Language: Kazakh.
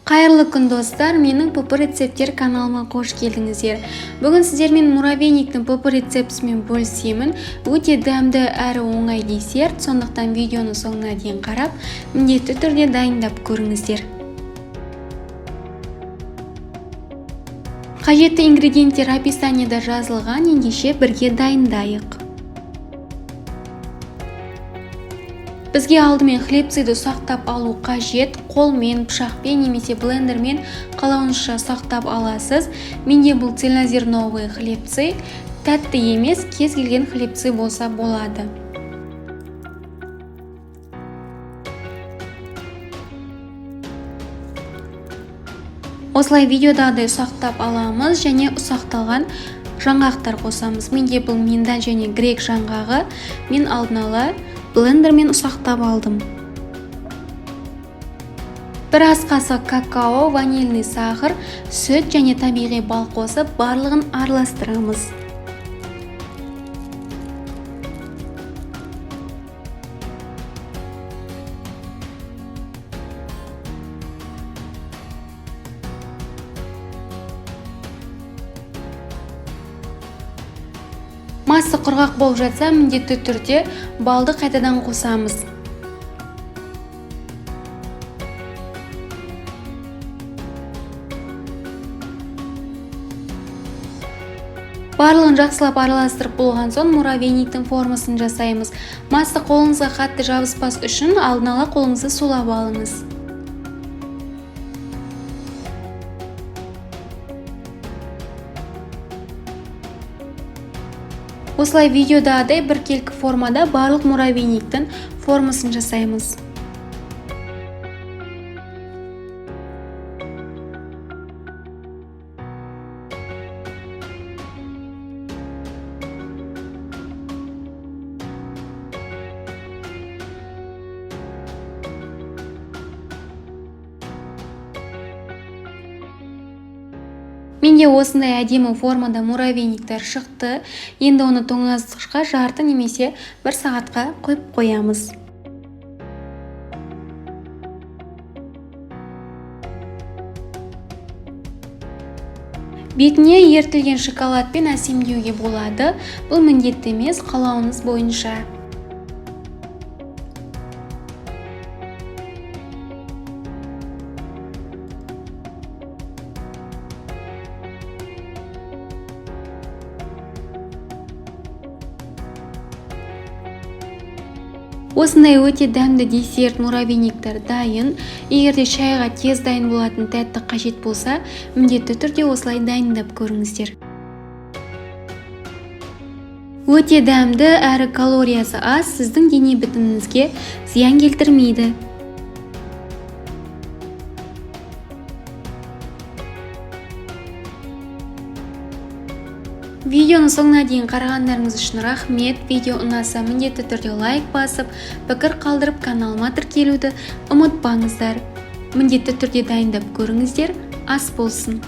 Қайырлы күн достар, менің пупы рецепттер каналыма қош келдіңіздер. Бүгін сіздермен муравейниктің пупы рецептісімен бөлісемін. Өте дәмді әрі оңай десерт, сондықтан видеоны соңына дейін қарап, міндетті түрде дайындап көріңіздер. Қажетті ингредиенттер описаниеда жазылған, ендеше бірге дайындайық. Бізге алдымен хлебцейді ұсақтап алу қажет. Қолмен, пышақпен немесе блендермен қалауыңызша ұсақтап аласыз. Менде бұл цельнозерновый хлебцей. Тәтті емес, кез келген хлебцей болса болады. Осылай видеодағыдай ұсақтап аламыз және ұсақталған жаңғақтар қосамыз. Менде бұл миндаль және грек жаңғағы. Мен алдын ала блендермен ұсақтап алдым. Бір ас қасық какао, ванильный сахар, сүт және табиғи бал қосып, барлығын араластырамыз. Масы құрғақ болып жатса, міндетті түрде балды қайтадан қосамыз. Барлығын жақсылап араластырып болған соң муравейниктің формасын жасаймыз. Масы қолыңызға қатты жабыспас үшін алдын ала қолыңызды сулап алыңыз. Осылай видеодағыдай біркелкі формада барлық муравейниктің формасын жасаймыз. Менде осындай әдемі формада муравейниктер шықты. Енді оны тоңазытқышқа жарты немесе 1 сағатқа қойып қоямыз. Бетіне ерітілген шоколадпен әсемдеуге болады. Бұл міндетті емес, қалауыңыз бойынша. Осындай өте дәмді десерт муравейниктер дайын. Егерде шайға тез дайын болатын тәтті қажет болса, міндетті түрде осылай дайындап көріңіздер. Өте дәмді әрі калориясы аз, сіздің дене бітіміңізге зиян келтірмейді. Видеоны соңына дейін қарағандарыңыз үшін рахмет. Видео ұнаса міндетті түрде лайк басып, пікір қалдырып каналыма тіркелуді ұмытпаңыздар. Міндетті түрде дайындап көріңіздер. Ас болсын.